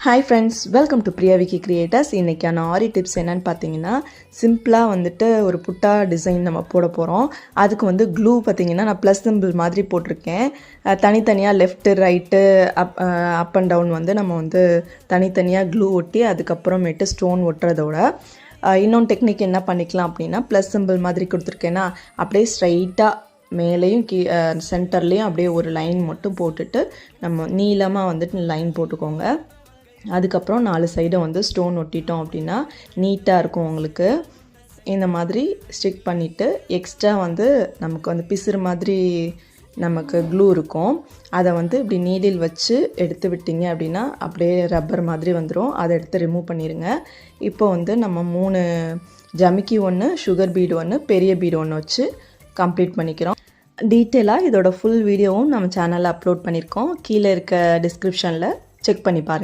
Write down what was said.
Hi friends, welcome to Priya Vicky creators. இன்றைக்கான ஆரி tips என்னென்னு பார்த்தீங்கன்னா, சிம்பிளாக வந்துட்டு ஒரு புட்டா டிசைன் நம்ம போட போகிறோம். அதுக்கு வந்து க்ளூ பார்த்தீங்கன்னா நான் ப்ளஸ் சிம்பிள் மாதிரி போட்டிருக்கேன். தனித்தனியாக left right up and down வந்து நம்ம வந்து தனித்தனியாக க்ளூ ஒட்டி அதுக்கப்புறமேட்டு ஸ்டோன் ஒட்டுறதோட இன்னொன்று டெக்னிக் என்ன பண்ணிக்கலாம் அப்படின்னா, ப்ளஸ் சிம்பிள் மாதிரி கொடுத்துருக்கேன்னா அப்படியே ஸ்ட்ரைட்டாக மேலேயும் சென்டர்லேயும் அப்படியே ஒரு லைன் மட்டும் போட்டுட்டு நம்ம நீளமாக வந்துட்டு லைன் போட்டுக்கோங்க. அதுக்கப்புறம் 4 சைடை வந்து ஸ்டோன் ஒட்டிட்டோம் அப்படின்னா நீட்டாக இருக்கும் உங்களுக்கு. இந்த மாதிரி ஸ்டிக் பண்ணிவிட்டு எக்ஸ்ட்ரா வந்து நமக்கு வந்து பிசுறு மாதிரி நமக்கு க்ளூ இருக்கும். அதை வந்து இப்படி நீடில் வச்சு எடுத்து விட்டிங்க அப்படின்னா அப்படியே ரப்பர் மாதிரி வந்துடும். அதை எடுத்து ரிமூவ் பண்ணிடுங்க. இப்போ வந்து நம்ம 3 ஜமிக்கி ஒன்று, சுகர் பீடு ஒன்று, பெரிய பீடு ஒன்று வச்சு கம்ப்ளீட் பண்ணிக்கிறோம். டீட்டெயிலாக இதோட ஃபுல் வீடியோவும் நம்ம சேனலில் அப்லோட் பண்ணியிருக்கோம். கீழே இருக்க டிஸ்கிரிப்ஷனில் செக் பண்ணி பாருங்கள்.